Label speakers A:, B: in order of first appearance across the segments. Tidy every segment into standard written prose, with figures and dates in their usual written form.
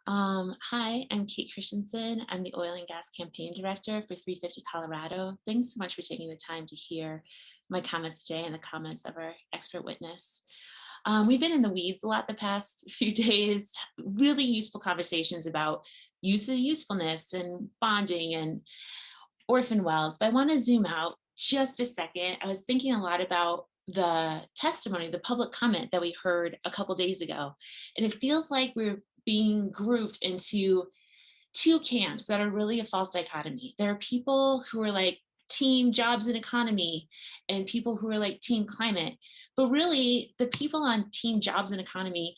A: Hi, I'm Kate Christensen. I'm the Oil and Gas Campaign Director for 350 Colorado. Thanks so much for taking the time to hear my comments today and the comments of our expert witness. We've been in the weeds a lot the past few days, really useful conversations about usefulness and bonding and orphan wells, but I want to zoom out just a second. I was thinking a lot about the testimony, the public comment that we heard a couple days ago, and it feels like we're being grouped into two camps that are really a false dichotomy. There are people who are like team jobs and economy and people who are like team climate, but really the people on team jobs and economy,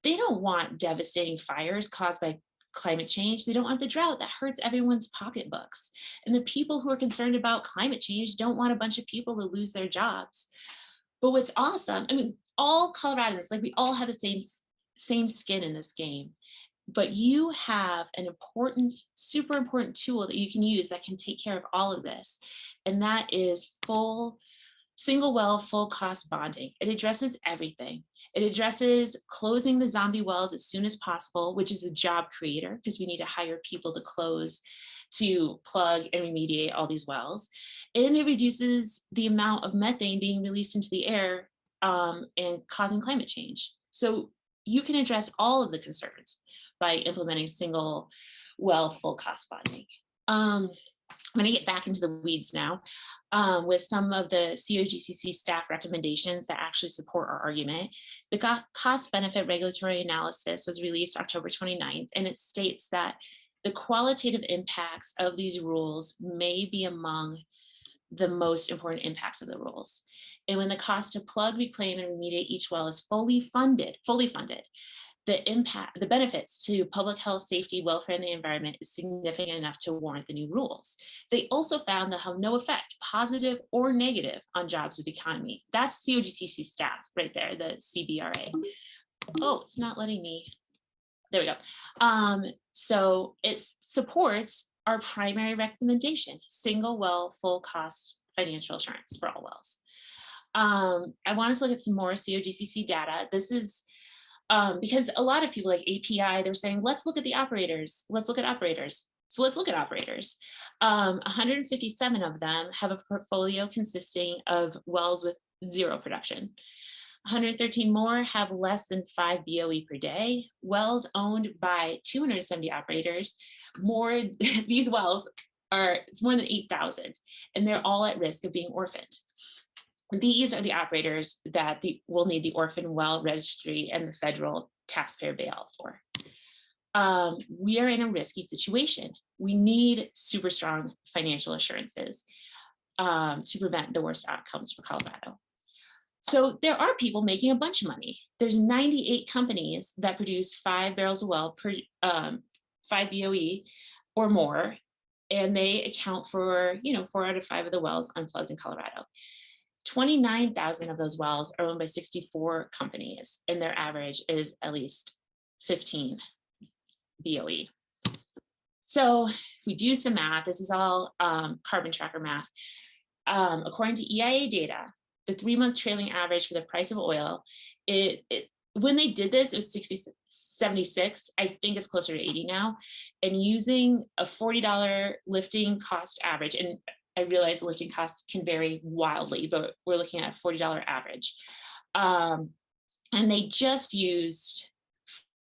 A: they don't want devastating fires caused by climate change. They don't want the drought that hurts everyone's pocketbooks. And the people who are concerned about climate change don't want a bunch of people to lose their jobs. But what's awesome, I mean, all Coloradans, like we all have the same skin in this game, but you have an important, super important tool that you can use that can take care of all of this. And that is single well, full cost bonding. It addresses everything. It addresses closing the zombie wells as soon as possible, which is a job creator because we need to hire people to close, to plug and remediate all these wells. And it reduces the amount of methane being released into the air and causing climate change. So you can address all of the concerns by implementing single well full cost bonding. I'm going to get back into the weeds now with some of the COGCC staff recommendations that actually support our argument. The cost benefit regulatory analysis was released October 29th, and it states that the qualitative impacts of these rules may be among the most important impacts of the rules. And when the cost to plug, reclaim, and remediate each well is fully funded, the benefits to public health, safety, welfare, and the environment is significant enough to warrant the new rules. They also found they'll have no effect, positive or negative, on jobs of economy. That's COGCC staff right there, the CBRA. Oh, it's not letting me. There we go. So it supports our primary recommendation, single well, full cost financial assurance for all wells. I want us to look at some more COGCC data. This is because a lot of people like API, they're saying, let's look at the operators. Let's look at operators. So let's look at operators. 157 of them have a portfolio consisting of wells with zero production. 113 more have less than 5 BOE per day. Wells owned by 270 operators, these wells it's more than 8,000, and they're all at risk of being orphaned. These are the operators that will need the orphan well registry and the federal taxpayer bailout for. We are in a risky situation. We need super strong financial assurances to prevent the worst outcomes for Colorado. So there are people making a bunch of money. There's 98 companies that produce 5 barrels of well per 5 BOE or more, and they account for 4 out of 5 of the wells unplugged in Colorado. 29,000 of those wells are owned by 64 companies, and their average is at least 15 BOE. So if we do some math, this is all carbon tracker math. According to EIA data, the 3-month trailing average for the price of oil, when they did this, it was 76. I think it's closer to 80 now. And using a $40 lifting cost average, and I realize the lifting cost can vary wildly, but we're looking at a $40 average. And they just used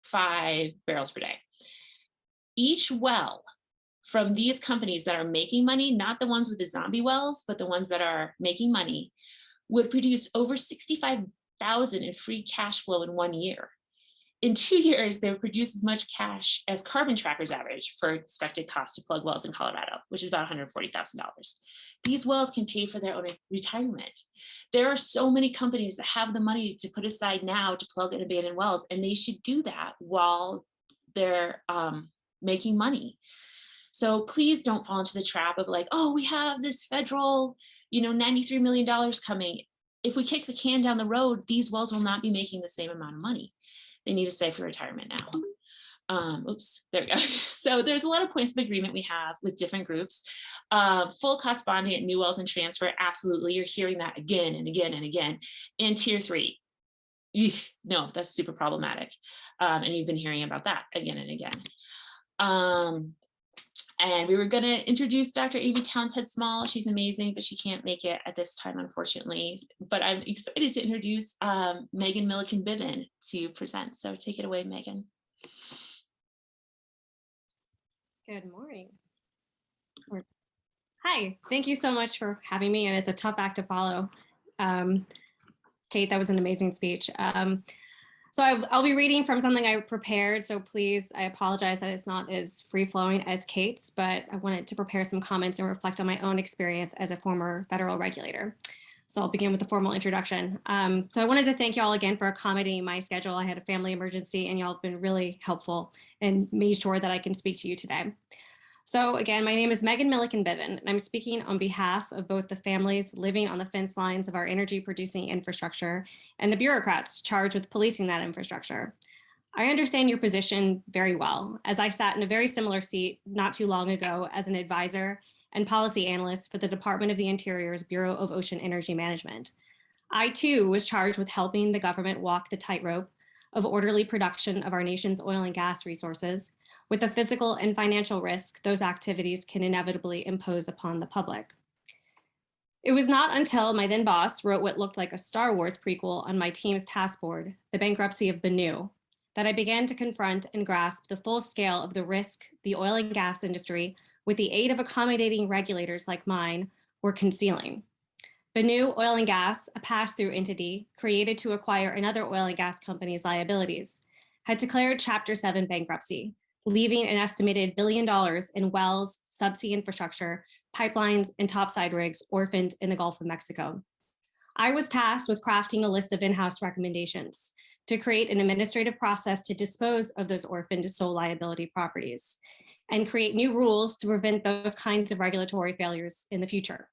A: 5 barrels per day. Each well from these companies that are making money, not the ones with the zombie wells, but the ones that are making money, would produce over $65,000 in free cash flow in 1 year. In 2 years, they would produce as much cash as carbon trackers average for expected cost to plug wells in Colorado, which is about $140,000. These wells can pay for their own retirement. There are so many companies that have the money to put aside now to plug and abandon wells, and they should do that while they're making money. So please don't fall into the trap of like, oh, we have this federal, $93 million coming. If we kick the can down the road, these wells will not be making the same amount of money. They need to save for retirement now. Oops, there we go. So there's a lot of points of agreement we have with different groups. Full cost bonding at new wells and transfer, absolutely. You're hearing that again and again and again. And tier 3, No, that's super problematic. And you've been hearing about that again and again. And we were going to introduce Dr. Amy Townsend Small. She's amazing, but she can't make it at this time, unfortunately. But I'm excited to introduce Megan Milliken Biven to present. So take it away, Megan.
B: Good morning. Hi, thank you so much for having me, and it's a tough act to follow. Kate, that was an amazing speech. So I'll be reading from something I prepared, so please, I apologize that it's not as free-flowing as Kate's, but I wanted to prepare some comments and reflect on my own experience as a former federal regulator. So I'll begin with the formal introduction. So I wanted to thank you all again for accommodating my schedule. I had a family emergency and y'all have been really helpful and made sure that I can speak to you today. So again, my name is Megan Milliken Biven, and I'm speaking on behalf of both the families living on the fence lines of our energy producing infrastructure and the bureaucrats charged with policing that infrastructure. I understand your position very well, as I sat in a very similar seat not too long ago as an advisor and policy analyst for the Department of the Interior's Bureau of Ocean Energy Management. I too was charged with helping the government walk the tightrope of orderly production of our nation's oil and gas resources, with the physical and financial risk those activities can inevitably impose upon the public. It was not until my then boss wrote what looked like a Star Wars prequel on my team's task board, The Bankruptcy of Banu, that I began to confront and grasp the full scale of the risk the oil and gas industry, with the aid of accommodating regulators like mine, were concealing. Banu Oil and Gas, a pass-through entity created to acquire another oil and gas company's liabilities, had declared Chapter 7 bankruptcy, leaving an estimated $1 billion in wells, subsea infrastructure, pipelines, and topside rigs orphaned in the Gulf of Mexico. I was tasked with crafting a list of in-house recommendations to create an administrative process to dispose of those orphaned sole liability properties and create new rules to prevent those kinds of regulatory failures in the future.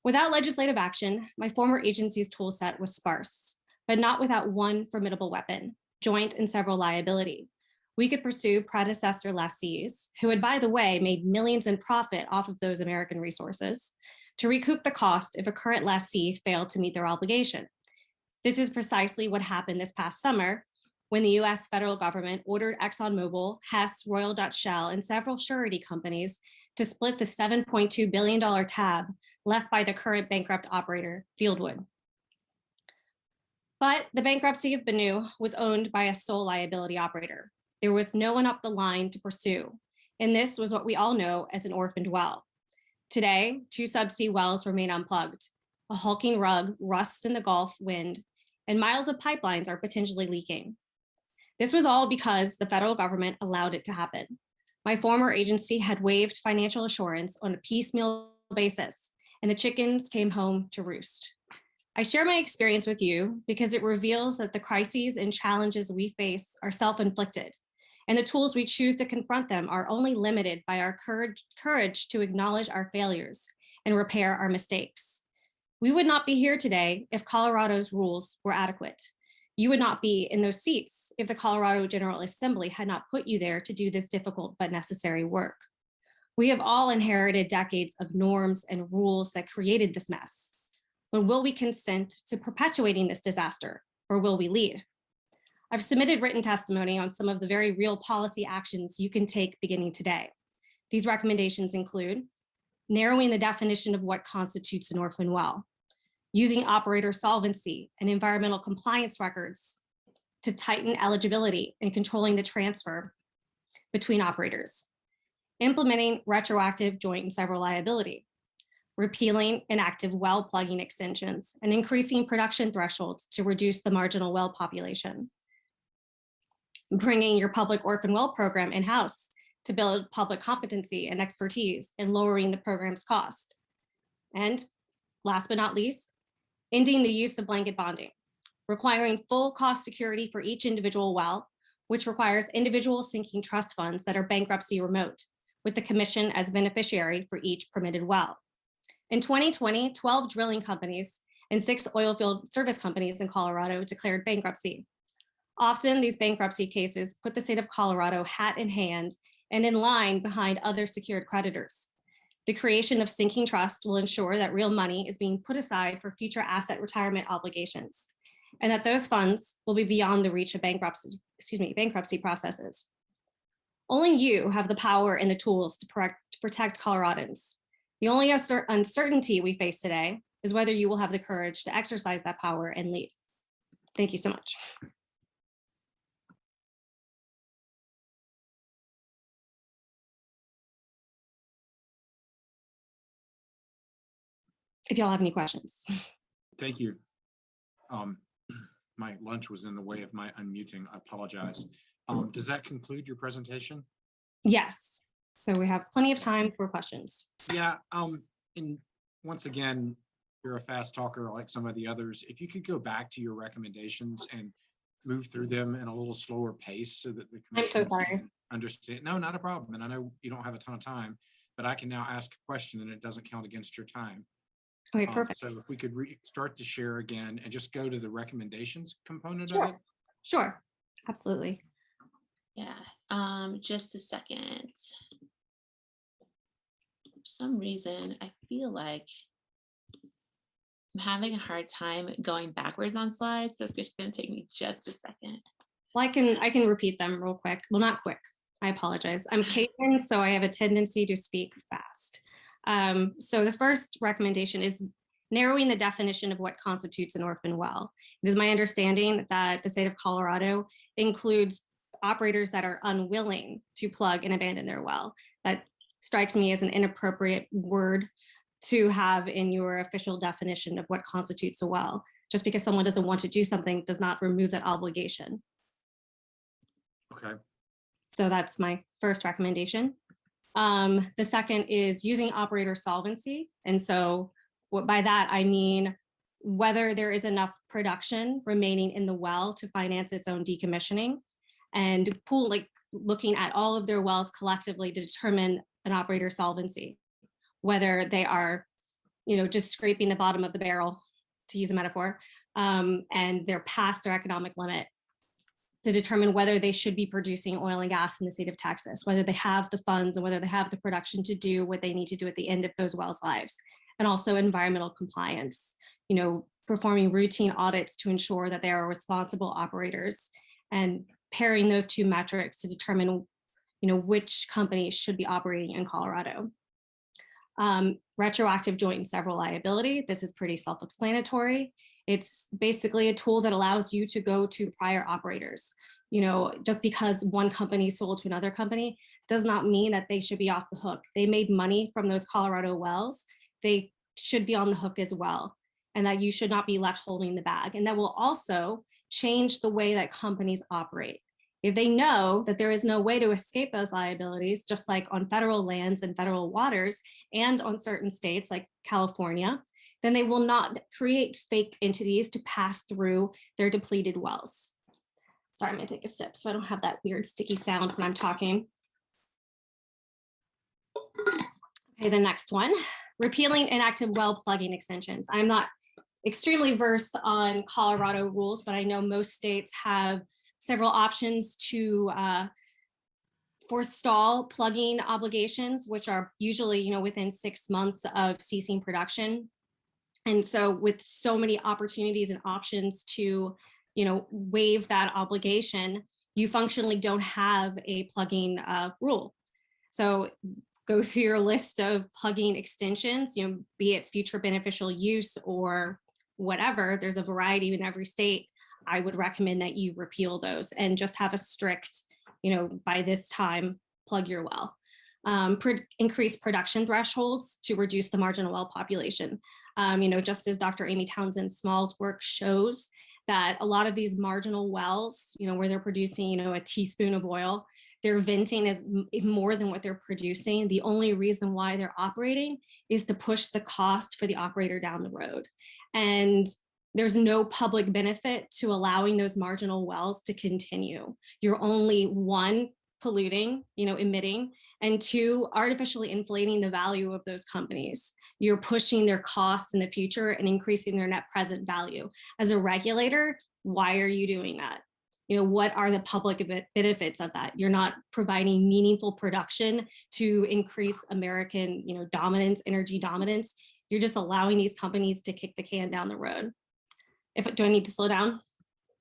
B: Without legislative action, my former agency's tool set was sparse, but not without one formidable weapon, joint and several liability. We could pursue predecessor lessees, who had, by the way, made millions in profit off of those American resources, to recoup the cost if a current lessee failed to meet their obligation. This is precisely what happened this past summer when the US federal government ordered ExxonMobil, Hess, Royal Dutch Shell, and several surety companies to split the $7.2 billion tab left by the current bankrupt operator, Fieldwood. But the bankruptcy of Banu was owned by a sole liability operator. There was no one up the line to pursue, and this was what we all know as an orphaned well. Today, 2 subsea wells remain unplugged. A hulking rug rusts in the Gulf wind, and miles of pipelines are potentially leaking. This was all because the federal government allowed it to happen. My former agency had waived financial assurance on a piecemeal basis, and the chickens came home to roost. I share my experience with you because it reveals that the crises and challenges we face are self-inflicted, and the tools we choose to confront them are only limited by our courage to acknowledge our failures and repair our mistakes. We would not be here today if Colorado's rules were adequate. You would not be in those seats if the Colorado General Assembly had not put you there to do this difficult but necessary work. We have all inherited decades of norms and rules that created this mess. But will we consent to perpetuating this disaster, or will we lead? I've submitted written testimony on some of the very real policy actions you can take beginning today. These recommendations include narrowing the definition of what constitutes an orphan well, using operator solvency and environmental compliance records to tighten eligibility and controlling the transfer between operators, implementing retroactive joint and several liability, repealing inactive well plugging extensions, and increasing production thresholds to reduce the marginal well population, bringing your public orphan well program in-house to build public competency and expertise, and lowering the program's cost. And last but not least, ending the use of blanket bonding, requiring full cost security for each individual well, which requires individual sinking trust funds that are bankruptcy remote, with the commission as beneficiary for each permitted well. In 2020, 12 drilling companies and 6 oil field service companies in Colorado declared bankruptcy. Often, these bankruptcy cases put the state of Colorado hat in hand and in line behind other secured creditors. The creation of sinking trust will ensure that real money is being put aside for future asset retirement obligations. and that those funds will be beyond the reach of bankruptcy processes. Only you have the power and the tools to protect Coloradans. The only uncertainty we face today is whether you will have the courage to exercise that power and lead. Thank you so much. If y'all have any questions.
C: Thank you. My lunch was in the way of my unmuting. I apologize. Does that conclude your presentation?
B: Yes. So we have plenty of time for questions.
C: Yeah. And once again, you're a fast talker like some of the others. If you could go back to your recommendations and move through them in a little slower pace so that the
B: I'm so sorry.
C: can understand. No, not a problem. And I know you don't have a ton of time, but I can now ask a question and it doesn't count against your time.
B: Okay, perfect.
C: So if we could start to share again and just go to the recommendations component
B: Sure.
C: of it.
B: Sure, absolutely.
A: Yeah, just a second. For some reason, I feel like I'm having a hard time going backwards on slides. So it's just going to take me just a second.
B: Well, I can repeat them real quick. Well, not quick. I apologize. I'm Caitlin, so I have a tendency to speak fast. So the first recommendation is narrowing the definition of what constitutes an orphan well. It is my understanding that the state of Colorado includes operators that are unwilling to plug and abandon their well. That strikes me as an inappropriate word to have in your official definition of what constitutes a well. Just because someone doesn't want to do something does not remove that obligation.
C: Okay.
B: So that's my first recommendation. The second is using operator solvency. And so by that, I mean whether there is enough production remaining in the well to finance its own decommissioning, and looking at all of their wells collectively to determine an operator solvency, whether they are, just scraping the bottom of the barrel, to use a metaphor, and they're past their economic limit, to determine whether they should be producing oil and gas in the state of Texas, whether they have the funds and whether they have the production to do what they need to do at the end of those wells' lives. And also environmental compliance, performing routine audits to ensure that they are responsible operators, and pairing those two metrics to determine, which companies should be operating in Colorado. Retroactive joint and several liability. This is pretty self-explanatory. It's basically a tool that allows you to go to prior operators. Just because one company sold to another company does not mean that they should be off the hook. They made money from those Colorado wells. They should be on the hook as well, and that you should not be left holding the bag. And that will also change the way that companies operate. If they know that there is no way to escape those liabilities, just like on federal lands and federal waters, and on certain states like California, then they will not create fake entities to pass through their depleted wells. Sorry, I'm gonna take a sip so I don't have that weird sticky sound when I'm talking. Okay, the next one, repealing inactive well plugging extensions. I'm not extremely versed on Colorado rules, but I know most states have several options to forestall plugging obligations, which are usually, within 6 months of ceasing production. And so with so many opportunities and options to, waive that obligation, you functionally don't have a plugging rule. So go through your list of plugging extensions, be it future beneficial use or whatever. There's a variety in every state. I would recommend that you repeal those and just have a strict, by this time, plug your well. Increase production thresholds to reduce the marginal well population. Just as Dr. Amy Townsend Small's work shows that a lot of these marginal wells, where they're producing, a teaspoon of oil, their venting is more than what they're producing. The only reason why they're operating is to push the cost for the operator down the road. And there's no public benefit to allowing those marginal wells to continue. You're only, one, polluting, emitting, and two, artificially inflating the value of those companies. You're pushing their costs in the future and increasing their net present value. As a regulator, why are you doing that? What are the public benefits of that? You're not providing meaningful production to increase American, dominance, energy dominance. You're just allowing these companies to kick the can down the road. Do I need to slow down?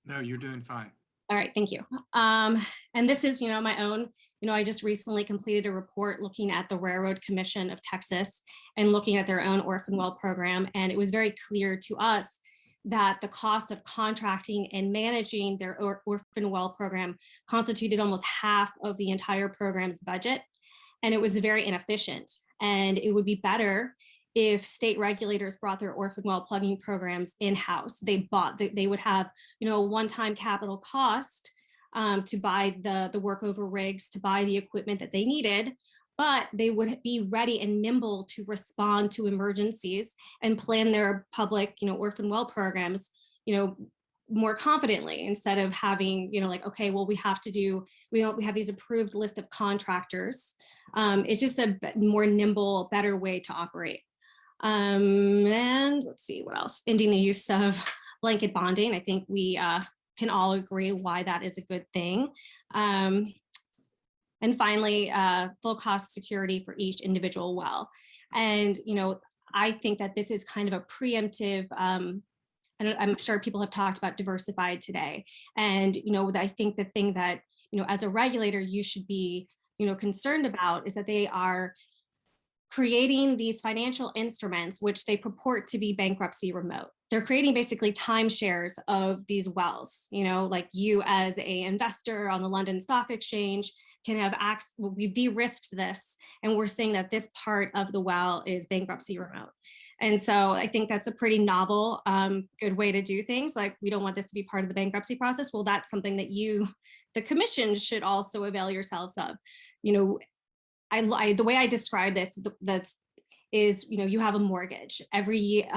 C: No, you're doing fine.
B: All right, thank you. And this is, my own, I just recently completed a report looking at the Railroad Commission of Texas and looking at their own orphan well program. And it was very clear to us that the cost of contracting and managing their orphan well program constituted almost half of the entire program's budget. And it was very inefficient. And it would be better if state regulators brought their orphan well plugging programs in-house. They would have, a one-time capital cost to buy the workover rigs, to buy the equipment that they needed, but they would be ready and nimble to respond to emergencies and plan their public, orphan well programs, more confidently, instead of having, okay, well, we have these approved list of contractors. It's just a more nimble, better way to operate. And let's see what else. Ending the use of blanket bonding. I think we can all agree why that is a good thing. And finally, full cost security for each individual well. And, I think that this is kind of a preemptive, and I'm sure people have talked about diversified today. And, I think the thing that, as a regulator, you should be, concerned about is that they are creating these financial instruments, which they purport to be bankruptcy remote. They're creating basically timeshares of these wells, like you as a investor on the London Stock Exchange can have access. Well, we've de-risked this, and we're saying that this part of the well is bankruptcy remote. And so I think that's a pretty novel, good way to do things. Like, we don't want this to be part of the bankruptcy process. Well, that's something that the commission should also avail yourselves of. The way I describe this, is you have a mortgage. Every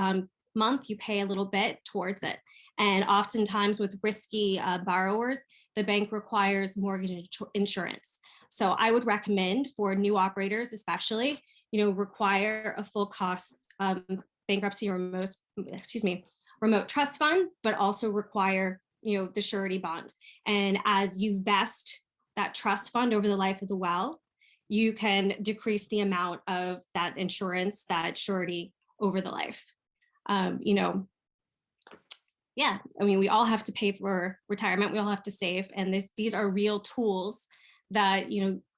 B: month you pay a little bit towards it. And oftentimes with risky borrowers, the bank requires mortgage insurance. So I would recommend for new operators, especially, require a full cost bankruptcy remote trust fund, but also require, the surety bond. And as you vest that trust fund over the life of the well, you can decrease the amount of that insurance, that surety over the life. We all have to pay for retirement. We all have to save. And these are real tools that,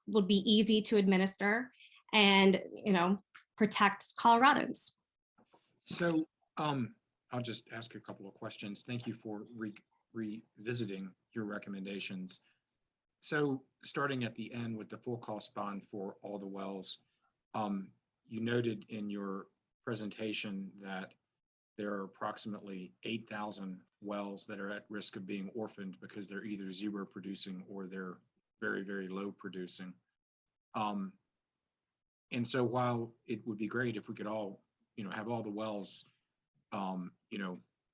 B: would be easy to administer and, protect Coloradans.
C: So I'll just ask a couple of questions. Thank you for revisiting your recommendations. So starting at the end with the full cost bond for all the wells, you noted in your presentation that there are approximately 8,000 wells that are at risk of being orphaned because they're either zero producing or they're very, very low producing. And so while it would be great if we could all, have all the wells,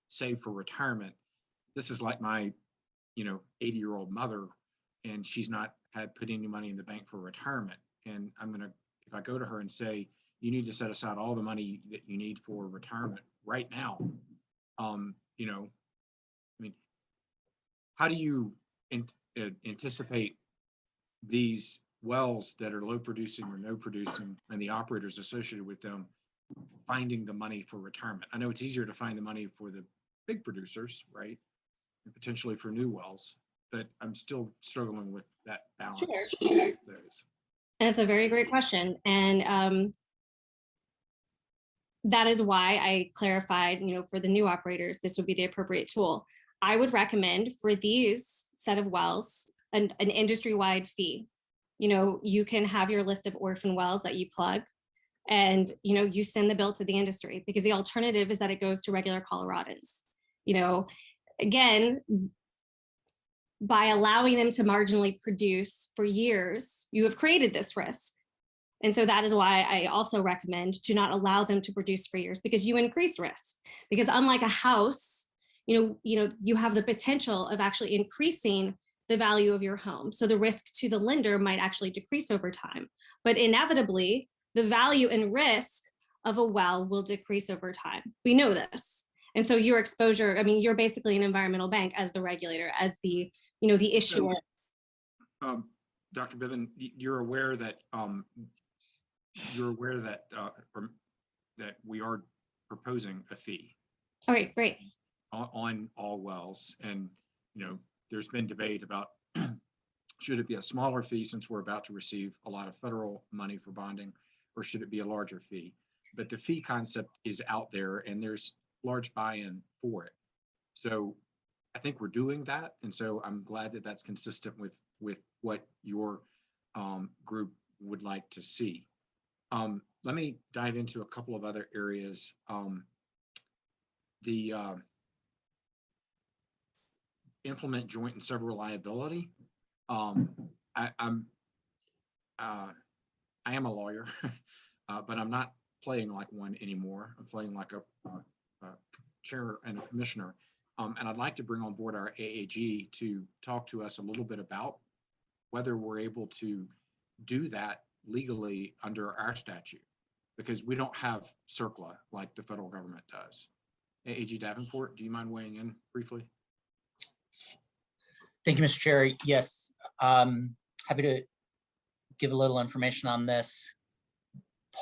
C: saved for retirement, this is like my, 80-year-old mother, and she's not had put any money in the bank for retirement. And if I go to her and say, you need to set aside all the money that you need for retirement right now, how do you anticipate these wells that are low producing or no producing and the operators associated with them finding the money for retirement? I know it's easier to find the money for the big producers, right? And potentially for new wells, but I'm still struggling with that balance.
B: Sure. That's a very great question. And that is why I clarified, for the new operators, this would be the appropriate tool. I would recommend for these set of wells, an industry-wide fee. You can have your list of orphan wells that you plug, and you send the bill to the industry, because the alternative is that it goes to regular Coloradans. Again, by allowing them to marginally produce for years, you have created this risk. And so that is why I also recommend to not allow them to produce for years, because you increase risk. Because unlike a house, you have the potential of actually increasing the value of your home. So the risk to the lender might actually decrease over time. But inevitably, the value and risk of a well will decrease over time. We know this. And so your exposure, you're basically an environmental bank as the regulator, as the issuer.
C: Dr. Biven, you're aware that that we are proposing a fee.
B: Okay, great.
C: on all wells. And, there's been debate about should it be a smaller fee since we're about to receive a lot of federal money for bonding, or should it be a larger fee? But the fee concept is out there and there's large buy-in for it. So I think we're doing that. And so I'm glad that that's consistent with what your group would like to see. Let me dive into a couple of other areas. The implement joint and several liability. I am a lawyer, but I'm not playing like one anymore. I'm playing like a chair and a commissioner. And I'd like to bring on board our AAG to talk to us a little bit about whether we're able to do that legally under our statute, because we don't have CERCLA like the federal government does. AAG Davenport, do you mind weighing in briefly?
D: Thank you, Mr. Chair. Yes, happy to give a little information on this.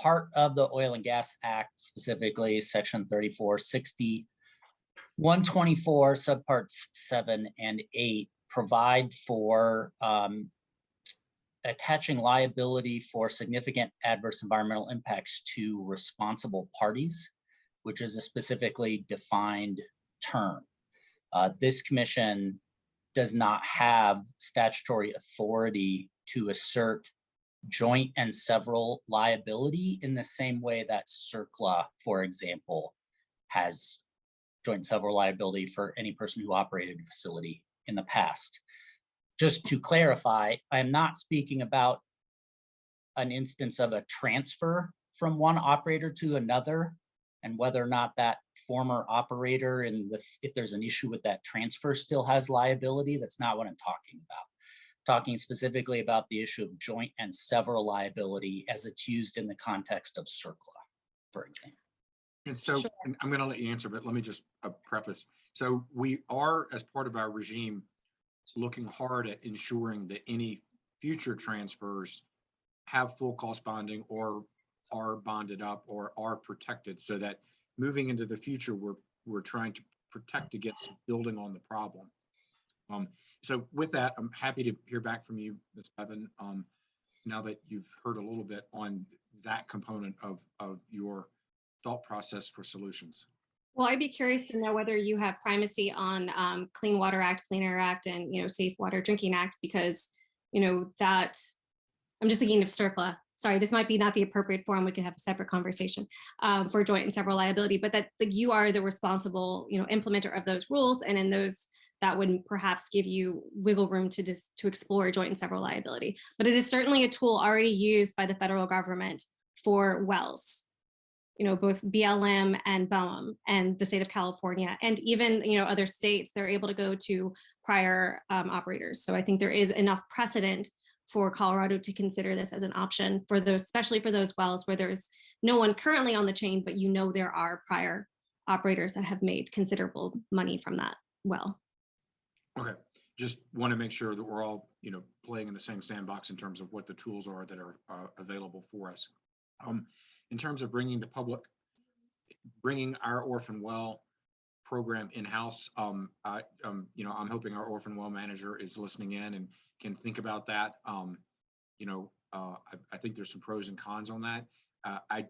D: Part of the Oil and Gas Act, specifically Section 3460, 124 subparts 7 and 8 provide for attaching liability for significant adverse environmental impacts to responsible parties, which is a specifically defined term. This commission does not have statutory authority to assert joint and several liability in the same way that CERCLA, for example, has joint and several liability for any person who operated a facility in the past. Just to clarify, I am not speaking about an instance of a transfer from one operator to another and whether or not that former operator and if there's an issue with that transfer still has liability. That's not what I'm talking about. Talking specifically about the issue of joint and several liability as it's used in the context of CERCLA, for example.
C: And so,
B: Sure.
C: and I'm going to let you answer, but let me just preface. So we are, as part of our regime, looking hard at ensuring that any future transfers have full cost bonding or are bonded up or are protected, so that moving into the future, we're trying to protect against building on the problem. So with that, I'm happy to hear back from you, Ms. Biven, now that you've heard a little bit on that component of your thought process for solutions.
B: Well, I'd be curious to know whether you have primacy on Clean Water Act, Clean Air Act, and Safe Water Drinking Act, because that I'm just thinking of CERCLA. Sorry, this might be not the appropriate forum. We could have a separate conversation for joint and several liability, but that you are the responsible implementer of those rules, and in those that would perhaps give you wiggle room to explore joint and several liability. But it is certainly a tool already used by the federal government for wells. Both BLM and BOEM and the state of California, and even other states, they're able to go to prior operators. So I think there is enough precedent for Colorado to consider this as an option for those, especially for those wells where there's no one currently on the chain, but there are prior operators that have made considerable money from that well.
C: Okay, just want to make sure that we're all playing in the same sandbox in terms of what the tools are that are available for us. In terms of bringing our orphan well program in-house, I'm hoping our orphan well manager is listening in and can think about that. I think there's some pros and cons on that. I,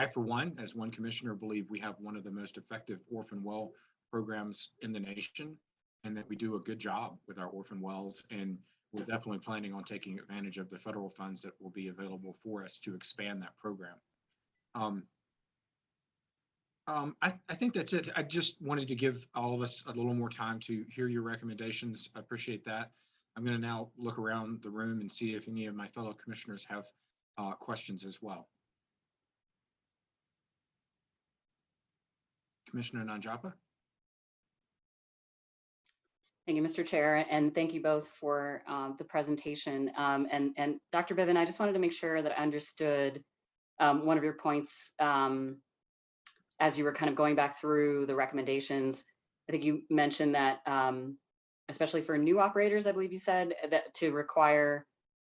C: for one, as one commissioner, believe we have one of the most effective orphan well programs in the nation, and that we do a good job with our orphan wells. And we're definitely planning on taking advantage of the federal funds that will be available for us to expand that program. I think that's it. I just wanted to give all of us a little more time to hear your recommendations. I appreciate that. I'm going to now look around the room and see if any of my fellow commissioners have questions as well. Commissioner Nanjapa.
E: Thank you, Mr. Chair, and thank you both for the presentation. And Dr. Biven, I just wanted to make sure that I understood one of your points as you were kind of going back through the recommendations. I think you mentioned that, especially for new operators, I believe you said that to require,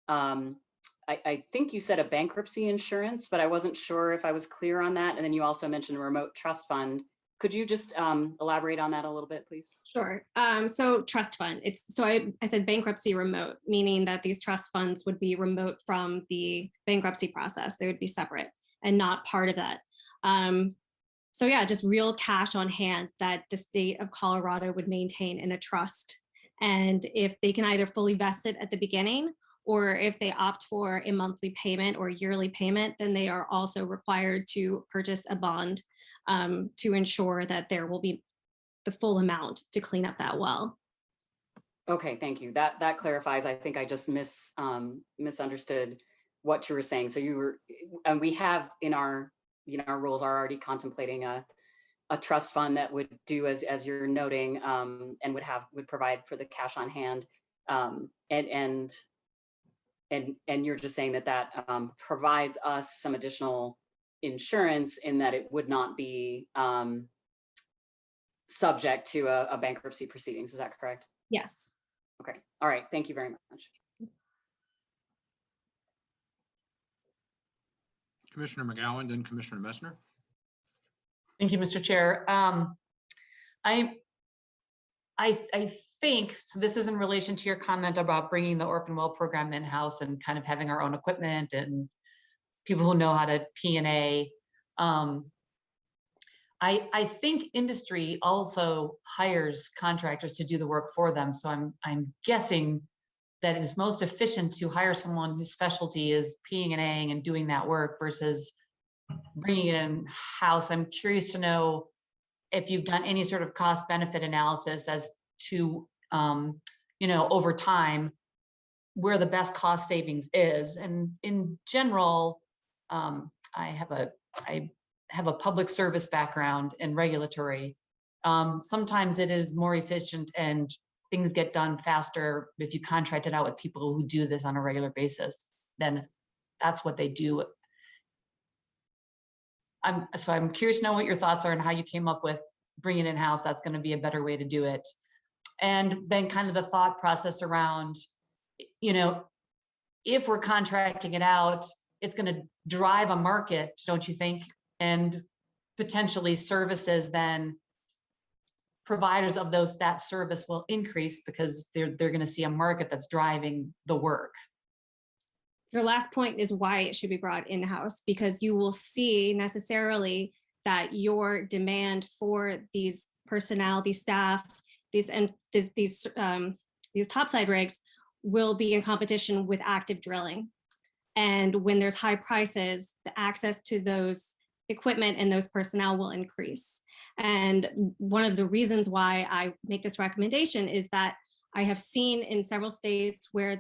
E: I think you said a bankruptcy insurance, but I wasn't sure if I was clear on that. And then you also mentioned a remote trust fund. Could you just elaborate on that a little bit, please?
B: Sure. So trust fund. I said bankruptcy remote, meaning that these trust funds would be remote from the bankruptcy process. They would be separate and not part of that. So yeah, just real cash on hand that the state of Colorado would maintain in a trust. And if they can either fully vest it at the beginning, or if they opt for a monthly payment or yearly payment, then they are also required to purchase a bond to ensure that there will be the full amount to clean up that well.
E: Okay, thank you. That clarifies. I think I just misunderstood what you were saying. So you were, and we have in our, our rules are already contemplating a trust fund that would do as you're noting, and would provide for the cash on hand, and you're just saying that provides us some additional insurance in that it would not be subject to a bankruptcy proceedings. Is that correct?
B: Yes.
E: Okay. All right. Thank you very much.
C: Commissioner McGowan, then Commissioner Messner.
F: Thank you, Mr. Chair. I think, so this is in relation to your comment about bringing the orphan well program in-house and kind of having our own equipment and people who know how to P&A. I think industry also hires contractors to do the work for them. So I'm guessing that it is most efficient to hire someone whose specialty is P&Aing and doing that work versus bringing it in-house. I'm curious to know if you've done any sort of cost benefit analysis as to, over time, where the best cost savings is. And in general, I have a public service background and regulatory. Sometimes it is more efficient and things get done faster if you contract it out with people who do this on a regular basis. Then that's what they do. So I'm curious to know what your thoughts are and how you came up with bringing it in-house. That's going to be a better way to do it. And then kind of the thought process around, if we're contracting it out, it's going to drive a market, don't you think? And potentially services, then providers of that service will increase because they're going to see a market that's driving the work.
B: Your last point is why it should be brought in-house, because you will see necessarily that your demand for these personnel, these staff, these topside rigs will be in competition with active drilling. And when there's high prices, the access to those equipment and those personnel will increase. And one of the reasons why I make this recommendation is that I have seen in several states where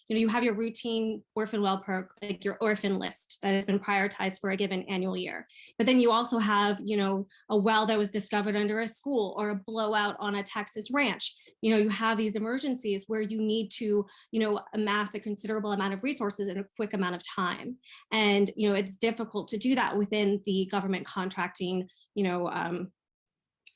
B: you have your routine orphan well like your orphan list that has been prioritized for a given annual year. But then you also have, a well that was discovered under a school or a blowout on a Texas ranch. You have these emergencies where you need to, amass a considerable amount of resources in a quick amount of time. And, it's difficult to do that within the government contracting,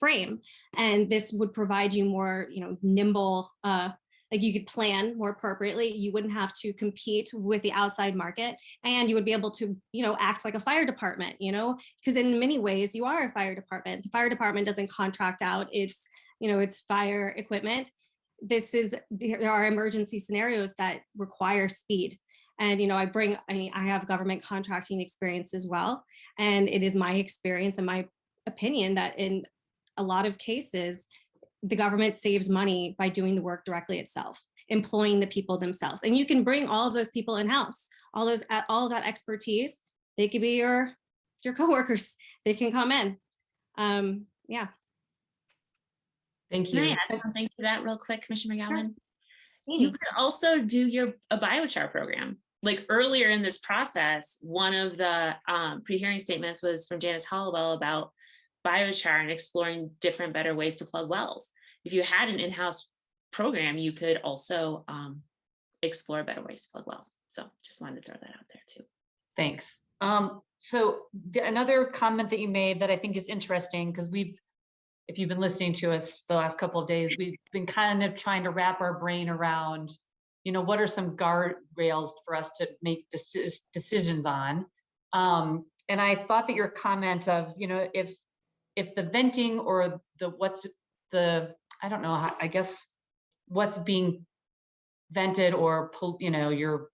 B: frame. And this would provide you more, nimble, like you could plan more appropriately. You wouldn't have to compete with the outside market, and you would be able to, act like a fire department, because in many ways you are a fire department. The fire department doesn't contract out its, its fire equipment. There are emergency scenarios that require speed. And, I have government contracting experience as well. And it is my experience and my opinion that in a lot of cases, the government saves money by doing the work directly itself, employing the people themselves. And you can bring all of those people in-house, all of that expertise. They could be your coworkers. They can come in. Yeah.
F: Thank you.
A: Can I add something to that real quick, Commissioner McGowan?
B: Sure.
A: You could also do a biochar program. Like earlier in this process, one of the pre-hearing statements was from Janice Hollowell about biochar and exploring different, better ways to plug wells. If you had an in-house program, you could also explore better ways to plug wells. So just wanted to throw that out there too.
F: Thanks. So another comment that you made that I think is interesting, because if you've been listening to us the last couple of days, we've been kind of trying to wrap our brain around, what are some guardrails for us to make decisions on. And I thought that your comment of, if the venting or I don't know, I guess what's being vented or, your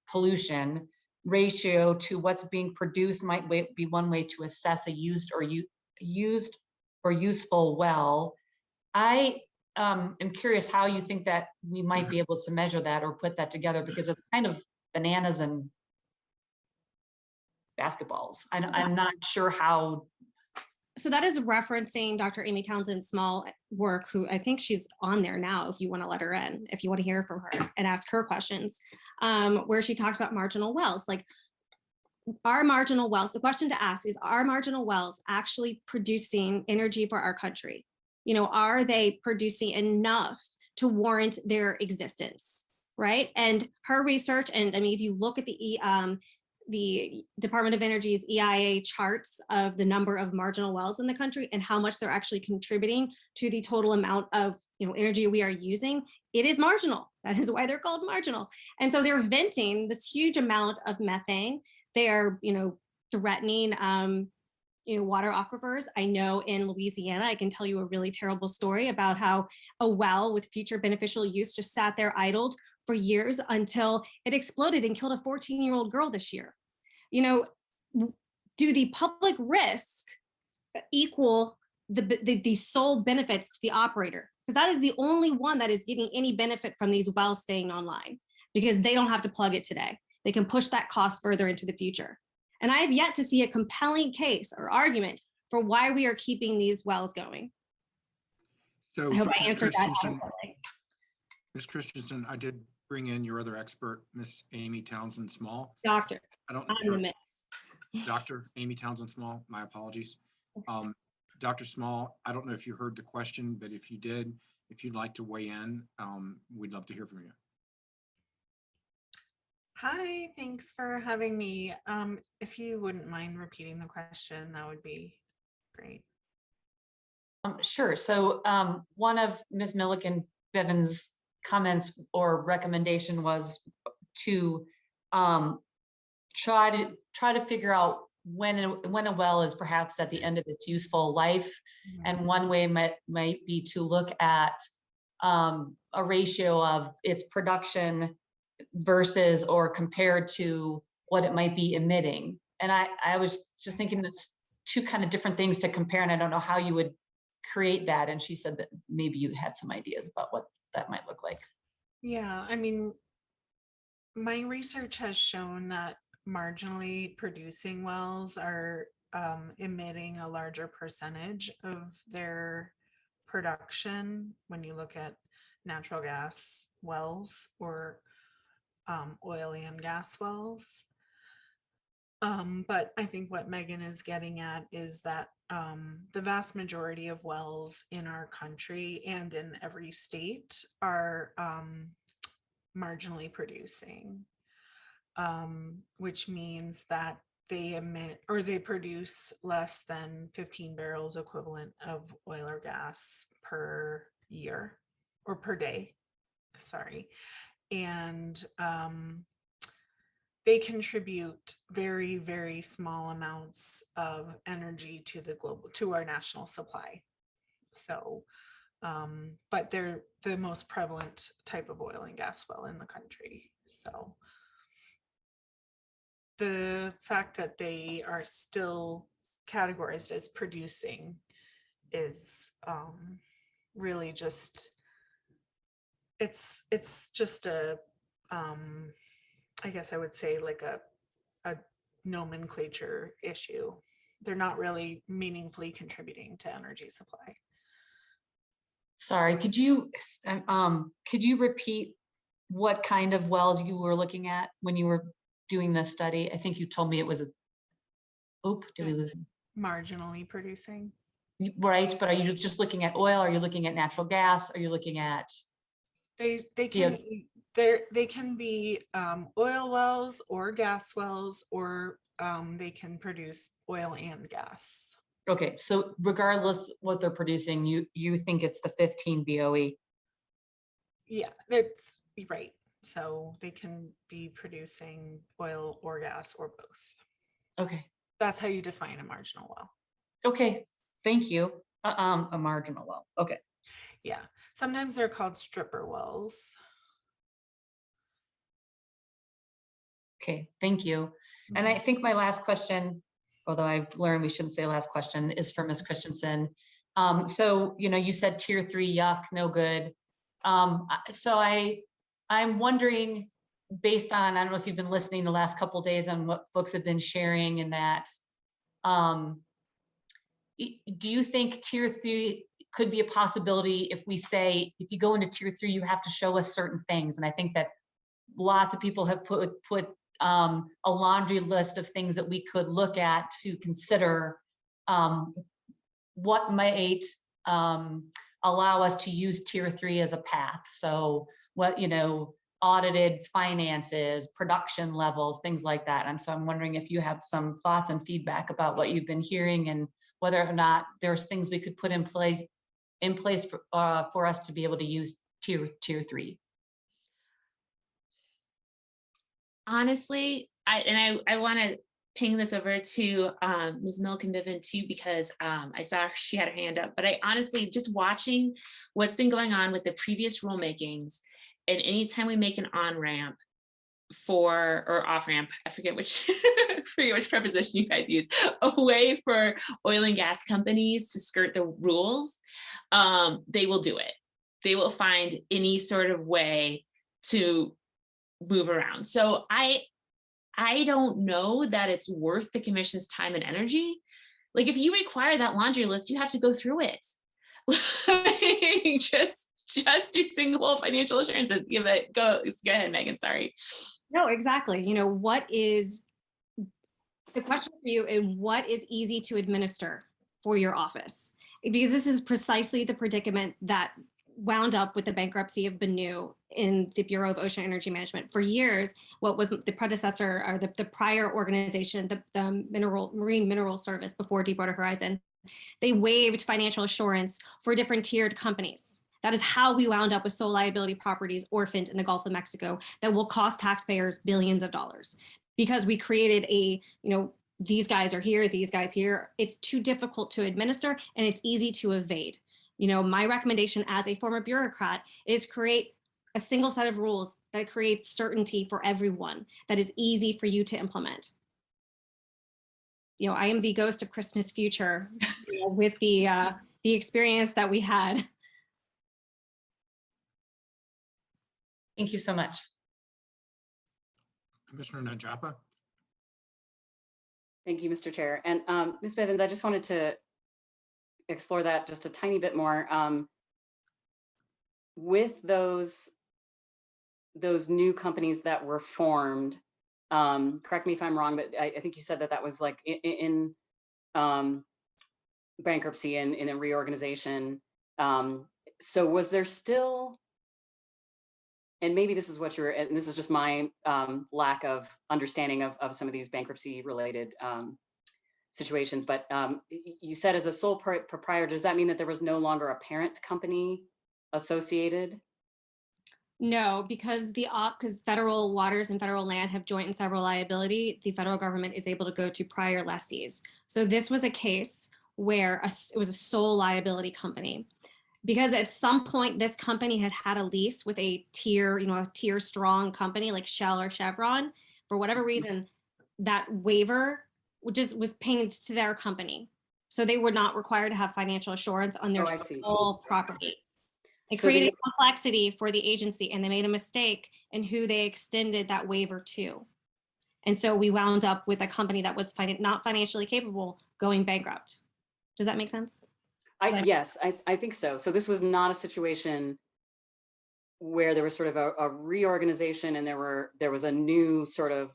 F: pollution ratio to what's being produced might be one way to assess a used or useful well. I am curious how you think that we might be able to measure that or put that together, because it's kind of bananas and basketballs. I'm not sure how.
B: So that is referencing Dr. Amy Townsend Small work, who I think she's on there now, if you want to let her in, if you want to hear from her and ask her questions, where she talks about marginal wells. Like, are marginal wells, the question to ask is, are marginal wells actually producing energy for our country? Are they producing enough to warrant their existence, right? And her research, and I mean, if you look at the Department of Energy's EIA charts of the number of marginal wells in the country and how much they're actually contributing to the total amount of energy we are using, it is marginal. That is why they're called marginal. And so they're venting this huge amount of methane. They are, threatening, water aquifers. I know in Louisiana, I can tell you a really terrible story about how a well with future beneficial use just sat there idled for years until it exploded and killed a 14-year-old girl this year. Do the public risk equal the sole benefits to the operator? Because that is the only one that is getting any benefit from these wells staying online, because they don't have to plug it today. They can push that cost further into the future. And I have yet to see a compelling case or argument for why we are keeping these wells going.
C: So
B: I hope I
C: Ms.
B: answered that
C: Christensen,
B: adequately.
C: Ms. Christensen, I did bring in your other expert, Ms. Amy Townsend Small.
B: Doctor,
C: I don't
B: I'm in the midst.
C: Dr. Amy Townsend Small, my apologies. Dr. Small, I don't know if you heard the question, but if you did, if you'd like to weigh in, we'd love to hear from you.
G: Hi, thanks for having me. If you wouldn't mind repeating the question, that would be great.
F: Sure. So one of Ms. Milliken Biven's comments or recommendation was to try to figure out when a well is perhaps at the end of its useful life.
G: Mm-hmm.
F: And one way might be to look at a ratio of its production versus or compared to what it might be emitting. And I was just thinking that's two kind of different things to compare, and I don't know how you would create that. And she said that maybe you had some ideas about what that might look like.
G: Yeah, I mean, my research has shown that marginally producing wells are emitting a larger percentage of their production when you look at natural gas wells or oil and gas wells. But I think what Megan is getting at is that the vast majority of wells in our country and in every state are marginally producing, which means that they emit or they produce less than 15 barrels equivalent of oil or gas per year or per day, sorry. And they contribute very, very small amounts of energy to our national supply. So, but they're the most prevalent type of oil and gas well in the country. So the fact that they are still categorized as producing is really just, it's just a, I guess I would say like a nomenclature issue. They're not really meaningfully contributing to energy supply.
F: Sorry, could you repeat what kind of wells you were looking at when you were doing this study? I think you told me it was did we lose him?
G: Marginally producing.
F: Right, but are you just looking at oil? Are you looking at natural gas? Are you looking at?
G: They can they can be oil wells or gas wells, or they can produce oil and gas.
F: Okay, so regardless what they're producing, you think it's the 15 BOE?
G: Yeah, that's right. So they can be producing oil or gas or both.
F: Okay.
G: That's how you define a marginal well.
F: Okay, thank you. A marginal well. Okay.
G: Yeah, sometimes they're called stripper wells.
F: Okay, thank you. And I think my last question, although I've learned we shouldn't say last question, is for Ms. Christensen. So, you said tier 3, yuck, no good. So I'm wondering, based on, I don't know if you've been listening the last couple of days on what folks have been sharing in that, do you think tier 3 could be a possibility if we say, if you go into tier 3, you have to show us certain things? And I think that lots of people have put a laundry list of things that we could look at to consider what might allow us to use tier 3 as a path. So what, audited finances, production levels, things like that. And so I'm wondering if you have some thoughts and feedback about what you've been hearing and whether or not there's things we could put in place for us to be able to use tier 3.
A: Honestly, I want to ping this over to Ms. Milliken Biven too, because I saw she had her hand up, but I honestly, just watching what's been going on with the previous rulemakings, and anytime we make an on-ramp or off-ramp, I forget which preposition you guys use, a way for oil and gas companies to skirt the rules, they will do it. They will find any sort of way to move around. So I don't know that it's worth the commission's time and energy. Like, if you require that laundry list, you have to go through it. Just do single financial assurances. Go ahead, Megan, sorry.
B: No, exactly. What is the question for you, and what is easy to administer for your office? Because this is precisely the predicament that wound up with the bankruptcy of Benu in the Bureau of Ocean Energy Management. For years, what was the predecessor or the prior organization, the Marine Mineral Service before Deepwater Horizon, they waived financial assurance for different tiered companies. That is how we wound up with sole liability properties orphaned in the Gulf of Mexico that will cost taxpayers billions of dollars, because we created these guys are here, these guys here. It's too difficult to administer and it's easy to evade. My recommendation as a former bureaucrat is create a single set of rules that creates certainty for everyone, that is easy for you to implement. I am the ghost of Christmas future with the experience that we had.
F: Thank you so much.
C: Commissioner Najapa.
E: Thank you, Mr. Chair. And Ms. Bivens, I just wanted to explore that just a tiny bit more. With those new companies that were formed, correct me if I'm wrong, but I think you said that was like in bankruptcy and in a reorganization. So was there still, and maybe this is what and this is just my lack of understanding of some of these bankruptcy related situations, but you said as a sole proprietor, does that mean that there was no longer a parent company associated?
B: No, because federal waters and federal land have joint and several liability, the federal government is able to go to prior lessees. So this was a case where it was a sole liability company, because at some point this company had a lease with a tier strong company like Shell or Chevron. For whatever reason, that waiver was paid to their company. So they were not required to have financial assurance on their sole property. It created complexity for the agency, and they made a mistake in who they extended that waiver to. And so we wound up with a company that was not financially capable going bankrupt. Does that make sense?
E: Yes, I think so. So this was not a situation where there was sort of a reorganization and there was a new sort of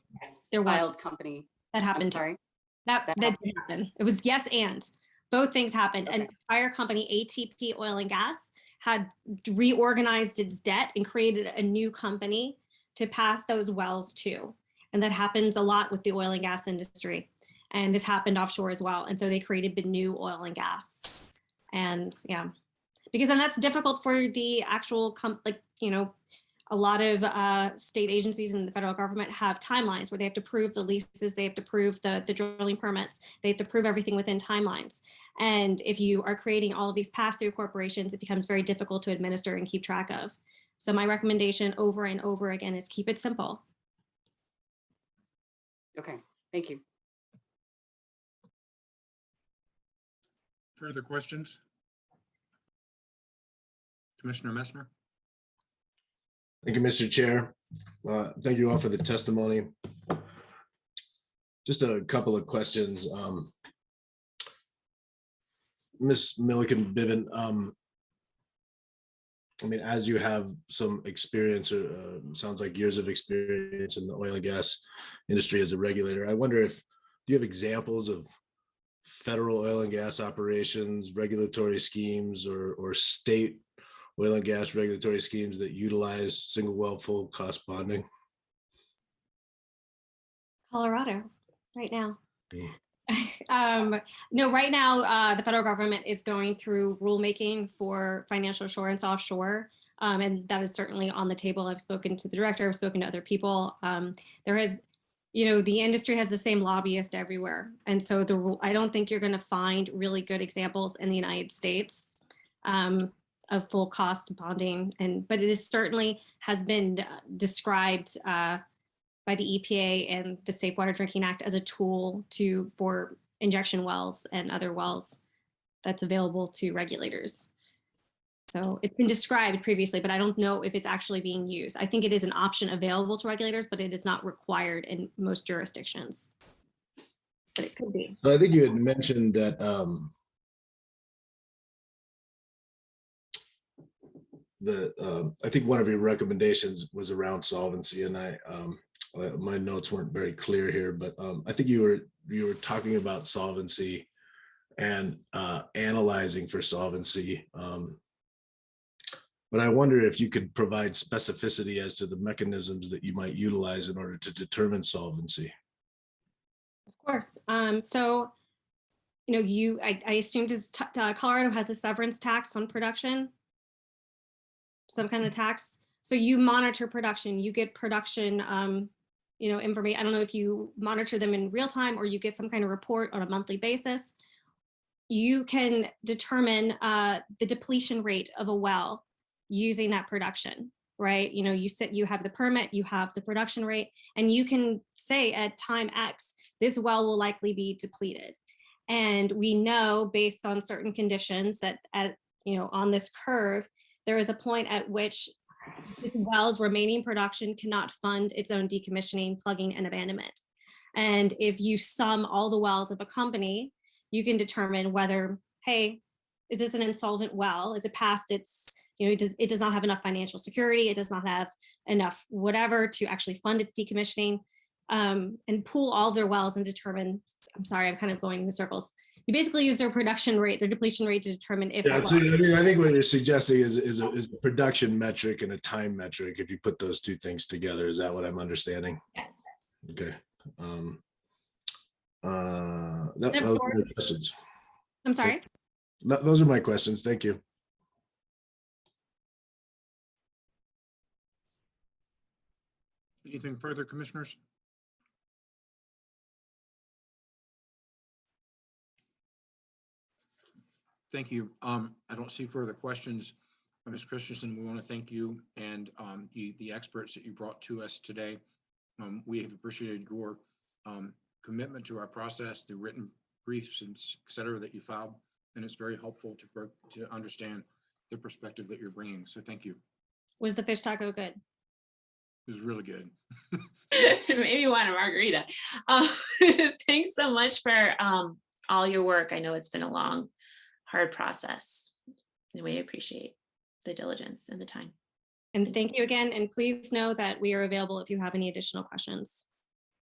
E: child company.
B: That happened.
E: Sorry.
B: That did happen. It was yes and. Both things happened. Okay. And the prior company, ATP Oil and Gas, had reorganized its debt and created a new company to pass those wells to. And that happens a lot with the oil and gas industry. And this happened offshore as well. And so they created Benu Oil and Gas. And yeah, because then that's difficult for the actual A lot of state agencies and the federal government have timelines where they have to prove the leases, they have to prove the drilling permits, they have to prove everything within timelines. And if you are creating all of these pass-through corporations, it becomes very difficult to administer and keep track of. So my recommendation over and over again is keep it simple.
E: Okay, thank you.
C: Further questions? Commissioner Messner?
H: Thank you, Mr. Chair. Thank you all for the testimony. Just a couple of questions. Ms. Milliken Biven, I mean, as you have some experience, or sounds like years of experience in the oil and gas industry as a regulator, I wonder if, do you have examples of federal oil and gas operations, regulatory schemes, or state oil and gas regulatory schemes that utilize single well full cost bonding?
B: Colorado, right now.
H: Mm.
B: No, right now, the federal government is going through rulemaking for financial assurance offshore. And that is certainly on the table. I've spoken to the director, I've spoken to other people. There has, the industry has the same lobbyist everywhere. And so I don't think you're going to find really good examples in the United States of full cost bonding. But it is certainly has been described by the EPA and the Safe Water Drinking Act as a tool for injection wells and other wells that's available to regulators. So it's been described previously, but I don't know if it's actually being used. I think it is an option available to regulators, but it is not required in most jurisdictions. But it could be.
H: So I think you had mentioned that I think one of your recommendations was around solvency, and my notes weren't very clear here, but I think you were talking about solvency and analyzing for solvency. But I wonder if you could provide specificity as to the mechanisms that you might utilize in order to determine solvency.
B: Of course. So, I assumed Colorado has a severance tax on production, some kind of tax. So you monitor production, you get production, information. I don't know if you monitor them in real time or you get some kind of report on a monthly basis. You can determine the depletion rate of a well using that production, right? You have the permit, you have the production rate, and you can say at time X, this well will likely be depleted. And we know based on certain conditions that on this curve, there is a point at which this well's remaining production cannot fund its own decommissioning, plugging, and abandonment. And if you sum all the wells of a company, you can determine whether, hey, is this an insolvent well? Is it past its, it does not have enough financial security, it does not have enough whatever to actually fund its decommissioning, and pool all their wells and determine, I'm sorry, I'm kind of going in circles. You basically use their production rate, their depletion rate to determine if.
H: Yeah, so, I think what you're suggesting is a production metric and a time metric. If you put those two things together, is that what I'm understanding?
B: Yes.
H: Okay. Those are my questions.
B: I'm sorry.
H: Those are my questions. Thank you.
C: Anything further, commissioners? Thank you. I don't see further questions. Ms. Christensen, we want to thank you and the experts that you brought to us today. We have appreciated your commitment to our process, the written briefs, and et cetera that you filed, and it's very helpful to understand the perspective that you're bringing. So thank you.
B: Was the fish taco good?
C: It was really good.
A: Maybe want a margarita. Thanks so much for all your work. I know it's been a long, hard process, and we appreciate the diligence and the time.
B: And thank you again. And please know that we are available if you have any additional questions.